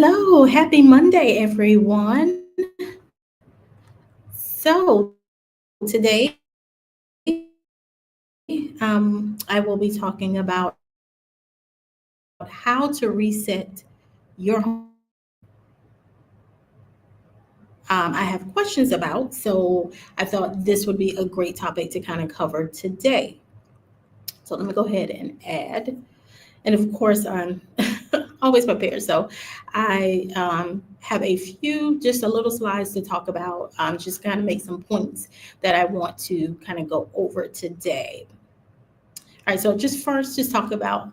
Hello, happy Monday, everyone. So, today I will be talking about how to reset your home. I have questions about, so I thought this would be a great topic to kind of cover today. So, let me go ahead and add. And of course, I'm always prepared. So I have a few, just a little slides to talk about, just kind of make some points that I want to kind of go over today. All right, so just first, just talk about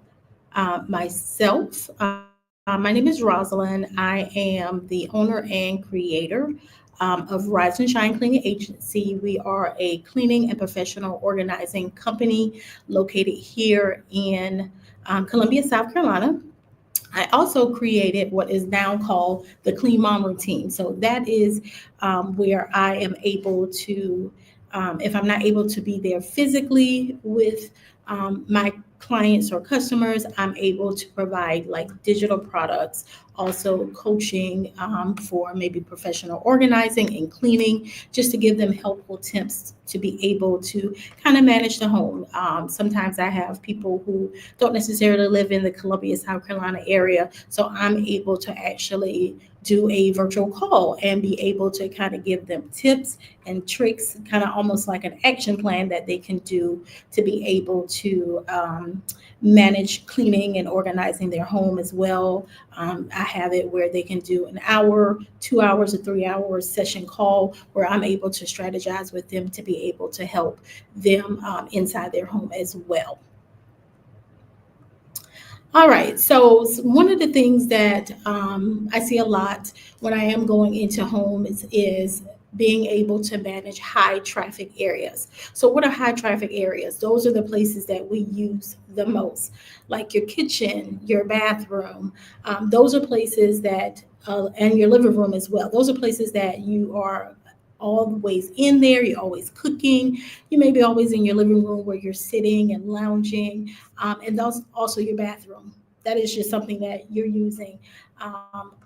myself. My name is Rosalind. I am the owner and creator of Rise and Shine Cleaning Agency. We are a cleaning and professional organizing company located here in Columbia, South Carolina. I also created what is now called the Clean Mom Routine. So that is where I am able to, if I'm not able to be there physically with my clients or customers, I'm able to provide like digital products, also coaching for maybe professional organizing and cleaning, just to give them helpful tips to be able to kind of manage the home. Sometimes I have people who don't necessarily live in the Columbia, South Carolina area. So I'm able to actually do a virtual call and be able to kind of give them tips and tricks, kind of almost like an action plan that they can do to be able to manage cleaning and organizing their home as well. I have it where they can do an hour, 2 hours, a 3 hour session call where I'm able to strategize with them to be able to help them inside their home as well. All right. So one of the things that I see a lot when I am going into homes is being able to manage high traffic areas. So what are high traffic areas? Those are the places that we use the most, like your kitchen, your bathroom. Those are places that, and your living room as well. Those are places that you are always in there. You're always cooking. You may be always in your living room where you're sitting and lounging, and that's also your bathroom. That is just something that you're using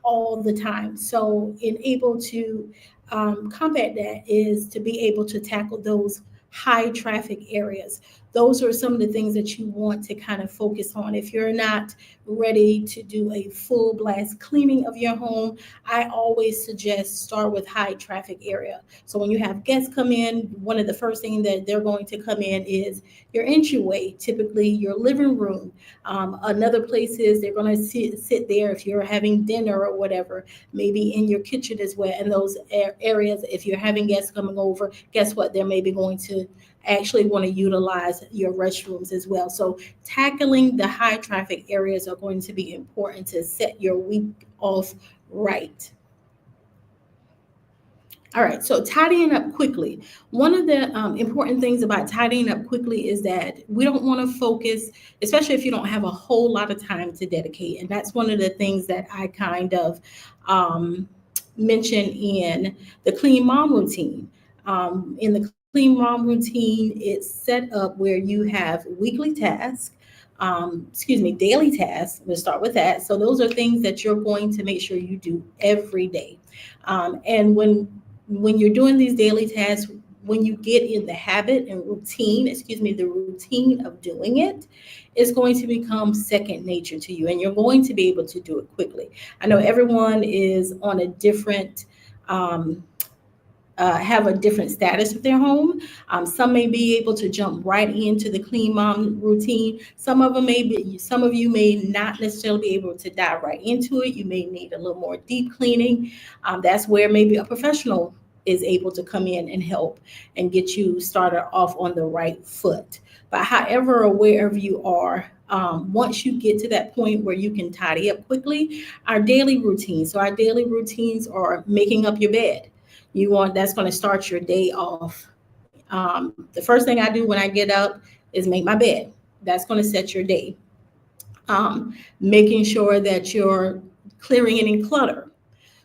all the time. So, in able to combat that is to be able to tackle those high traffic areas. Those are some of the things that you want to kind of focus on. If you're not ready to do a full blast cleaning of your home, I always suggest start with high traffic area. So when you have guests come in, one of the first things that they're going to come in is your entryway, typically your living room. Another place is they're going to sit there if you're having dinner or whatever, maybe in your kitchen as well. In those areas, if you're having guests coming over, guess what? They're maybe going to actually want to utilize your restrooms as well. So tackling the high traffic areas are going to be important to set your week off right. All right, so tidying up quickly. One of the important things about tidying up quickly is that we don't want to focus, especially if you don't have a whole lot of time to dedicate. And that's one of the things that I kind of um, mention in the Clean Mom routine. In the Clean Mom routine, it's set up where you have weekly tasks. Daily tasks. We'll start with that. So those are things that you're going to make sure you do every day. And when you're doing these daily tasks, when you get in the habit and routine, the routine of doing it, it's going to become second nature to you and you're going to be able to do it quickly. I know everyone is on a different um, have a different status of their home. Some may be able to jump right into the clean mom routine. Some of you may not necessarily be able to dive right into it. You may need a little more deep cleaning. That's where maybe a professional is able to come in and help and get you started off on the right foot. But however or wherever you are, once you get to that point where you can tidy up quickly, our daily routines. So our daily routines are making up your bed. You want That's going to start your day off. The first thing I do when I get up is make my bed. That's going to set your day. Making sure that you're clearing any clutter.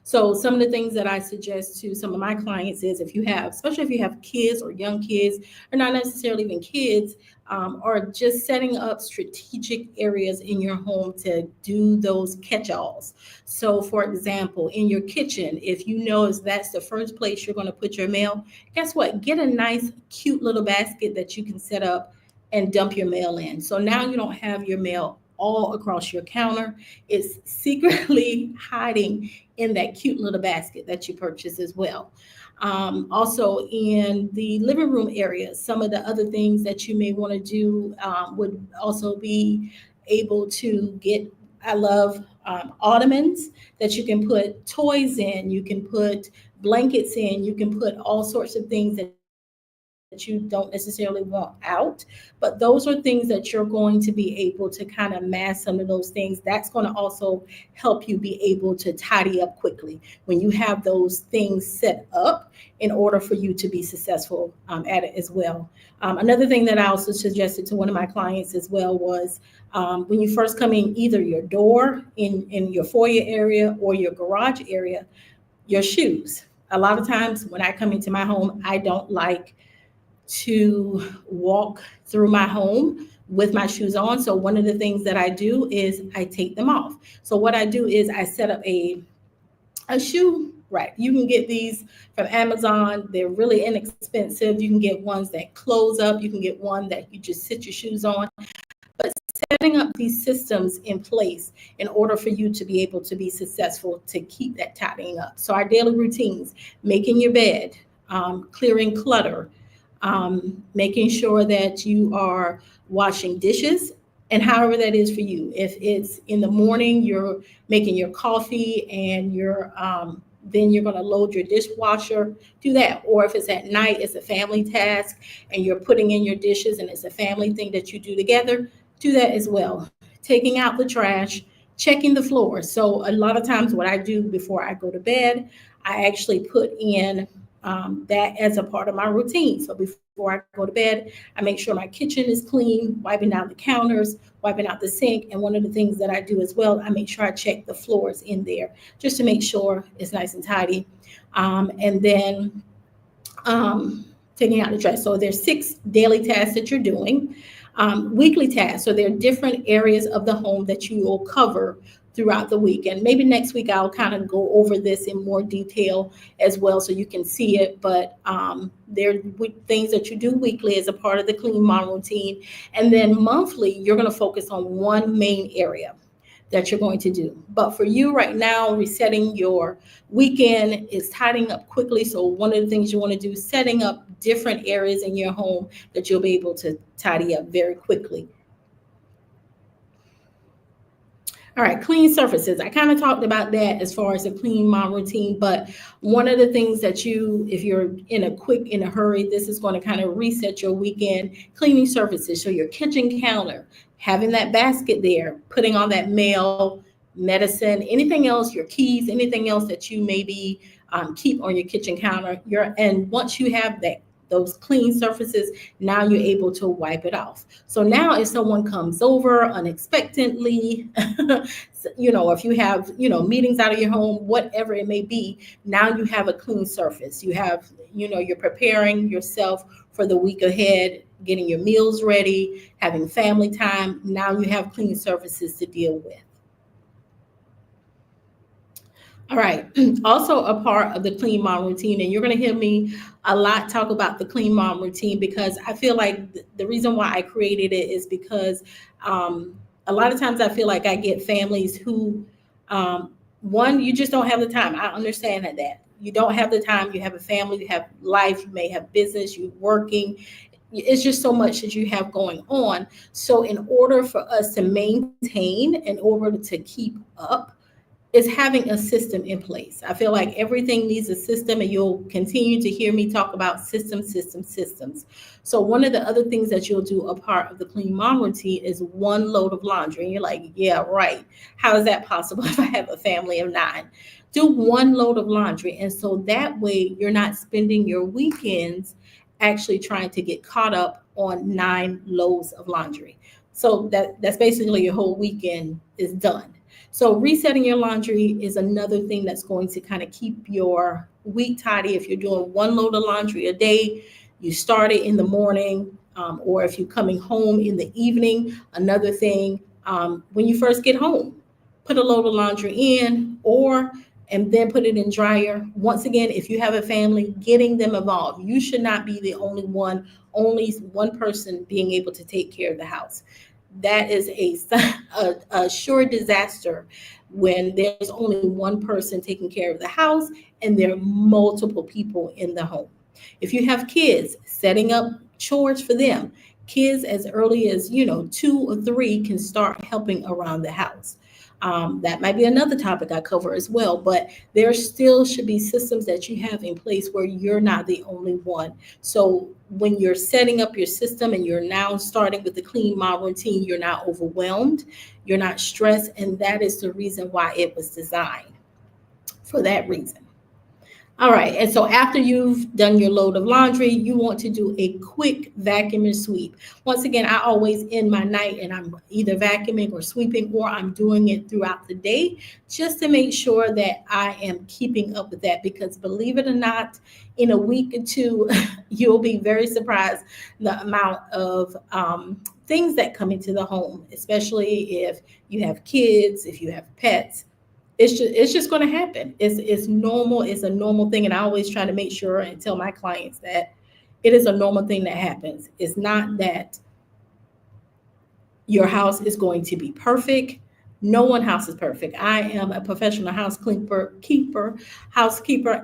So some of the things that I suggest to some of my clients is if you have, especially if you have kids or young kids, or not necessarily even kids, or just setting up strategic areas in your home to do those catch-alls. So for example, in your kitchen, if you know that's the first place you're going to put your mail, guess what? Get a nice, cute little basket that you can set up and dump your mail in. So now you don't have your mail all across your counter. It's secretly hiding in that cute little basket that you purchase as well. Also, in the living room area, some of the other things that you may want to do would also be able to get, I love ottomans that you can put toys in, you can put blankets in, you can put all sorts of things that you don't necessarily want out, but those are things that you're going to be able to kind of mask some of those things. That's going to also help you be able to tidy up quickly when you have those things set up in order for you to be successful at it as well. Another thing that I also suggested to one of my clients as well was when you first come in either your door in your foyer area or your garage area, your shoes. A lot of times when I come into my home, I don't like to walk through my home with my shoes on. So one of the things that I do is I take them off. So what I do is I set up a shoe rack. You can get these from Amazon. They're really inexpensive. You can get ones that close up. You can get one that you just sit your shoes on. But setting up these systems in place in order for you to be able to be successful to keep that tidying up. So our daily routines, making your bed, clearing clutter, making sure that you are washing dishes, and however that is for you. If it's in the morning, you're making your coffee and then you're going to load your dishwasher, do that. Or if it's at night, it's a family task and you're putting in your dishes and it's a family thing that you do together, do that as well. Taking out the trash, checking the floor. So a lot of times what I do before I go to bed, I actually put in that as a part of my routine. So before I go to bed, I make sure my kitchen is clean, wiping out the counters, wiping out the sink. And one of the things that I do as well, I make sure I check the floors in there just to make sure it's nice and tidy. And then taking out the trash. So there's 6 daily tasks that you're doing. Weekly tasks. So there are different areas of the home that you will cover throughout the week. And maybe next week I'll kind of go over this in more detail as well so you can see it. But there are things that you do weekly as a part of the Clean Mom routine. And then monthly, you're going to focus on one main area that you're going to do. But for you right now, resetting your weekend is tidying up quickly. So one of the things you want to do is setting up different areas in your home that you'll be able to tidy up very quickly. All right, clean surfaces. I kind of talked about that as far as a Clean Mom routine, but one of the things that if you're in a hurry, this is going to kind of reset your weekend. Cleaning surfaces, so your kitchen counter, having that basket there, putting on that mail, medicine, anything else, your keys, anything else that you maybe keep on your kitchen counter. And once you have those clean surfaces, now you're able to wipe it off. So now if someone comes over unexpectedly, if you have, meetings out of your home, whatever it may be, now you have a clean surface. You have, you're preparing yourself for the week ahead, getting your meals ready, having family time. Now you have clean surfaces to deal with. All right. Also a part of the Clean Mom routine, and you're going to hear me a lot talk about the Clean Mom routine because I feel like the reason why I created it is because a lot of times I feel like I get families who, one, you just don't have the time. I understand that. You don't have the time. You have a family, you have life, you may have business, you're working. It's just so much that you have going on. So in order for us to maintain, in order to keep up, is having a system in place. I feel like everything needs a system, and you'll continue to hear me talk about systems. So one of the other things that you'll do a part of the Clean Mom routine is one load of laundry. And you're like, yeah, right. How is that possible if I have a family of 9? Do one load of laundry. And so that way you're not spending your weekends actually trying to get caught up on 9 loads of laundry. So that's basically your whole weekend is done. So resetting your laundry is another thing that's going to kind of keep your week tidy. If you're doing one load of laundry a day, you start it in the morning, or if you're coming home in the evening, another thing, when you first get home, put a load of laundry in, or and then put it in dryer. Once again, if you have a family, getting them involved. You should not be the only one person being able to take care of the house. That is a sure disaster when there's only one person taking care of the house and there are multiple people in the home. If you have kids, setting up chores for them. Kids as early as 2 or 3 can start helping around the house. That might be another topic I cover as well, but there still should be systems that you have in place where you're not the only one. So when you're setting up your system and you're now starting with the clean mom routine, you're not overwhelmed, you're not stressed, and that is the reason why it was designed, for that reason. All right, and so after you've done your load of laundry, you want to do a quick vacuum and sweep. Once again, I always end my night and I'm either vacuuming or sweeping, or I'm doing it throughout the day just to make sure that I am keeping up with that. Because believe it or not, in a week or two, you'll be very surprised the amount of things that come into the home, especially if you have kids, if you have pets. It's just going to happen. It's normal. It's a normal thing, and I always try to make sure and tell my clients that it is a normal thing that happens. It's not that your house is going to be perfect. No one house is perfect. I am a professional housekeeper,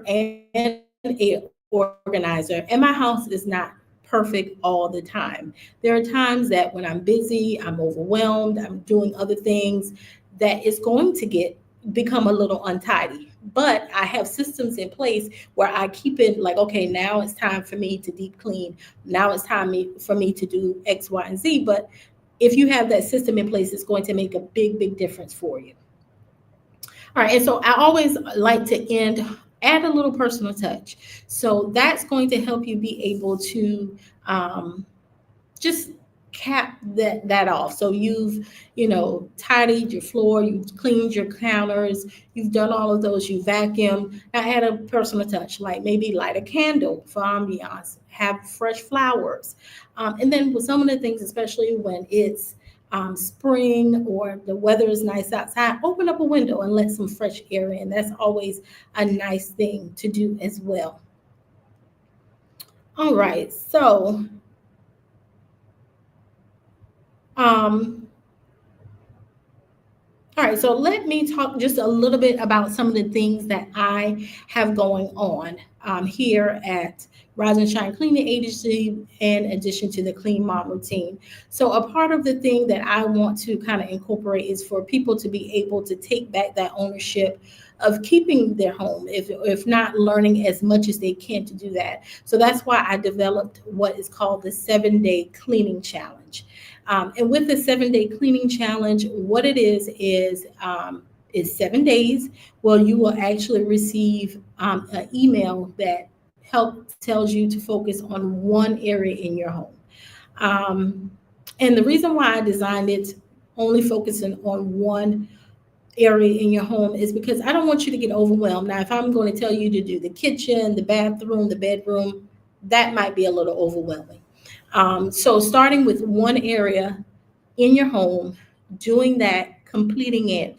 and a organizer, and my house is not perfect all the time. There are times that when I'm busy, I'm overwhelmed, I'm doing other things, that is going to become a little untidy. But I have systems in place where I keep it like, okay, now it's time for me to deep clean. Now it's time for me to do X, Y, and Z. But if you have that system in place, it's going to make a big, big difference for you. All right, and so I always like to add a little personal touch. So that's going to help you be able to just cap that off. So you've tidied your floor, you've cleaned your counters, you've done all of those, you vacuum. Now add a personal touch, like maybe light a candle for ambiance, have fresh flowers, and then with some of the things, especially when it's spring or the weather is nice outside, open up a window and let some fresh air in. That's always a nice thing to do as well. All right, so all right, so let me talk just a little bit about some of the things that I have going on here at Rise and Shine Cleaning Agency, in addition to the Clean Mom routine. So a part of the thing that I want to kind of incorporate is for people to be able to take back that ownership of keeping their home, if not learning as much as they can to do that. So that's why I developed what is called the 7-day cleaning challenge. And with the 7-day cleaning challenge, what it is 7 days. Well, you will actually receive an email that tells you to focus on one area in your home. And the reason why I designed it only focusing on one area in your home is because I don't want you to get overwhelmed. Now, if I'm going to tell you to do the kitchen, the bathroom, the bedroom, that might be a little overwhelming. So starting with one area in your home, doing that, completing it,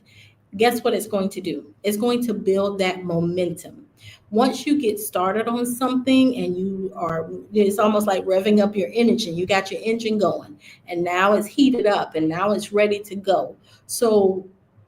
guess what it's going to do? It's going to build that momentum. Once you get started on something and it's almost like revving up your engine. You got your engine going and now it's heated up and now it's ready to go. So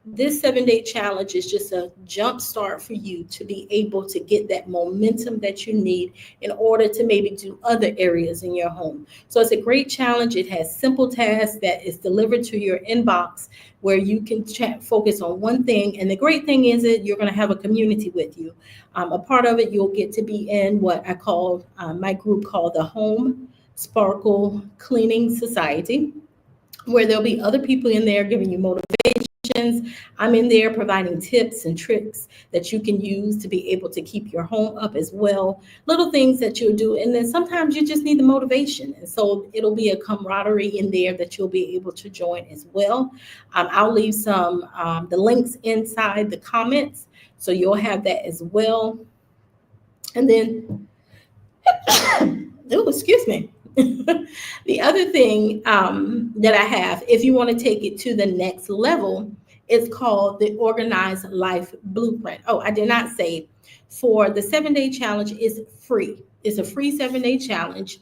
this 7-day challenge is just a jump start for you to be able to get that momentum that you need in order to maybe do other areas in your home. So it's a great challenge. It has simple tasks that is delivered to your inbox where you can focus on one thing. And the great thing is that you're going to have a community with you. A part of it, you'll get to be in what I call my group called the Home Sparkle Cleaning Society, where there'll be other people in there giving you motivation, solutions. I'm in there providing tips and tricks that you can use to be able to keep your home up as well. Little things that you'll do. And then sometimes you just need the motivation. And so it'll be a camaraderie in there that you'll be able to join as well. I'll leave some the links inside the comments. So you'll have that as well. And then, oh, excuse me. The other thing that I have, if you want to take it to the next level, it's called the Organized Life Blueprint. Oh, I did not say for the 7-day challenge, it's free. It's a free 7-day challenge.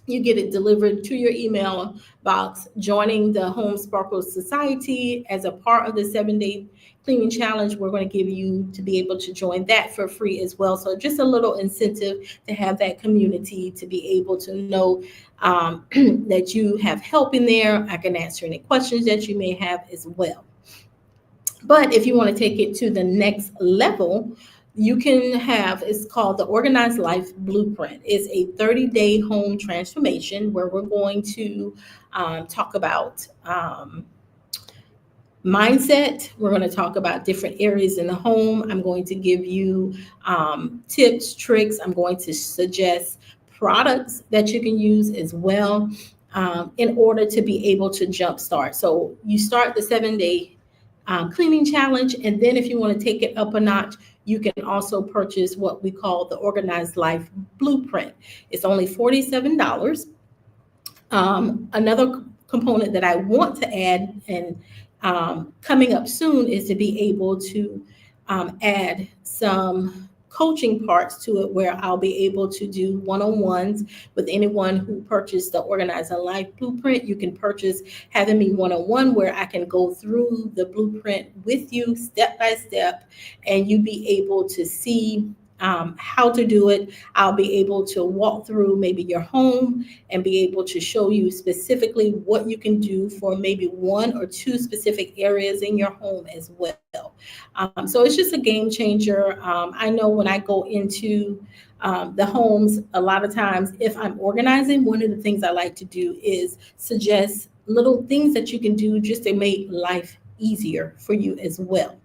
You get it delivered to your email box. Joining the Home Sparkle Society as a part of the 7-day cleaning challenge, we're going to give you to be able to join that for free as well. So just a little incentive to have that community, to be able to know that you have help in there. I can answer any questions that you may have as well. But if you want to take it to the next level, you can have, it's called the Organized Life Blueprint. It's a 30-day home transformation where we're going to talk about mindset. We're going to talk about different areas in the home. I'm going to give you tips, tricks. I'm going to suggest products that you can use as well in order to be able to jumpstart. So you start the 7-day cleaning challenge, and then if you want to take it up a notch, you can also purchase what we call the Organized Life Blueprint. It's only $47. Another component that I want to add, and coming up soon, is to be able to add some coaching parts to it, where I'll be able to do one-on-ones with anyone who purchased the Organized Life Blueprint. You can purchase having me one-on-one, where I can go through the blueprint with you step by step, and you be able to see how to do it. I'll be able to walk through maybe your home and be able to show you specifically what you can do for maybe 1 or 2 specific areas in your home as well. So it's just a game changer. I know when I go into the homes, a lot of times if I'm organizing, one of the things I like to do is suggest little things that you can do just to make life easier for you as well.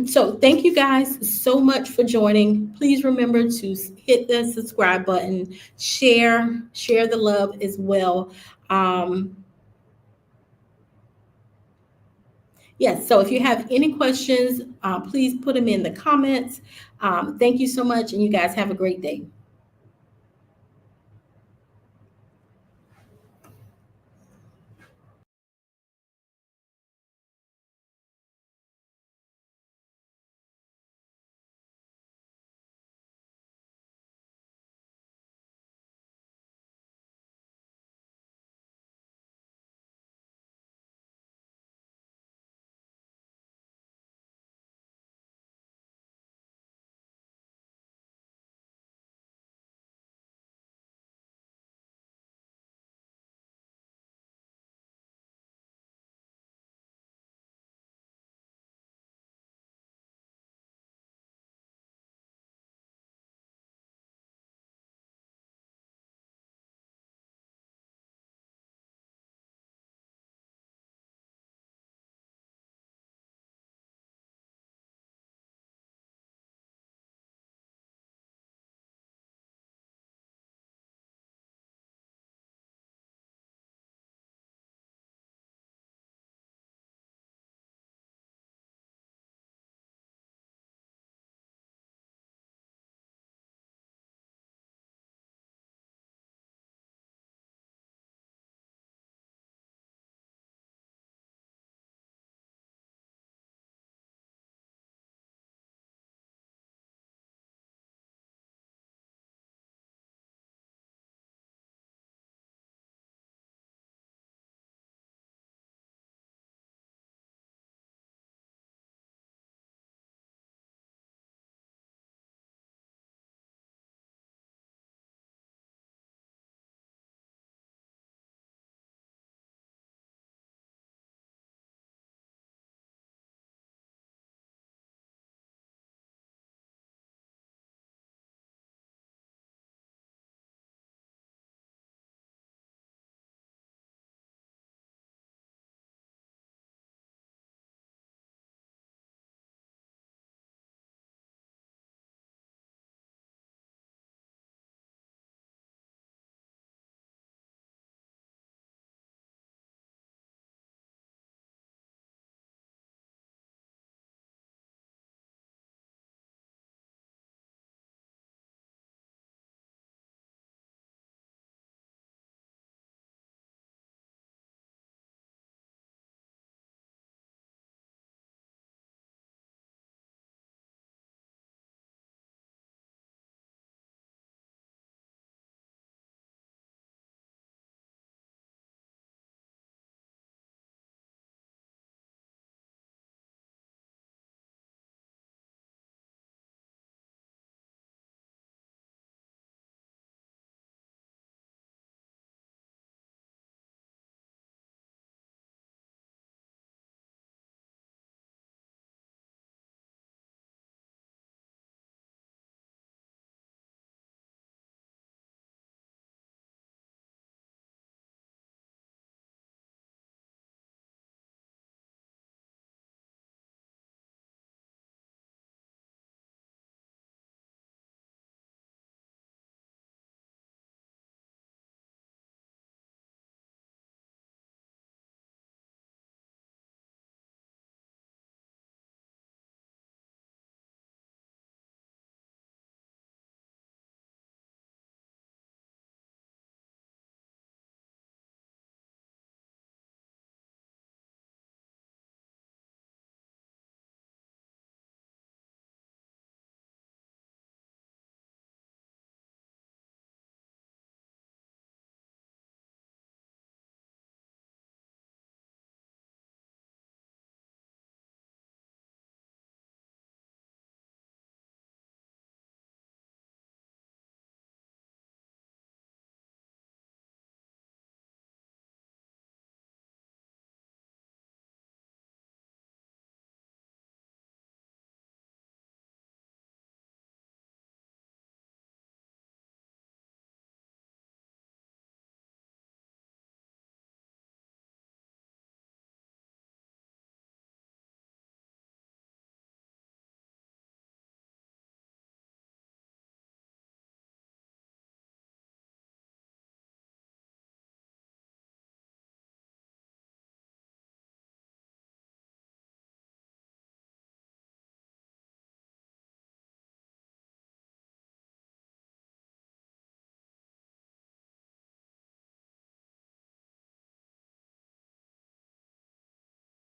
So thank you guys so much for joining. Please remember to hit the subscribe button, share the love as well. Yes, so if you have any questions, please put them in the comments. Thank you so much, and you guys have a great day.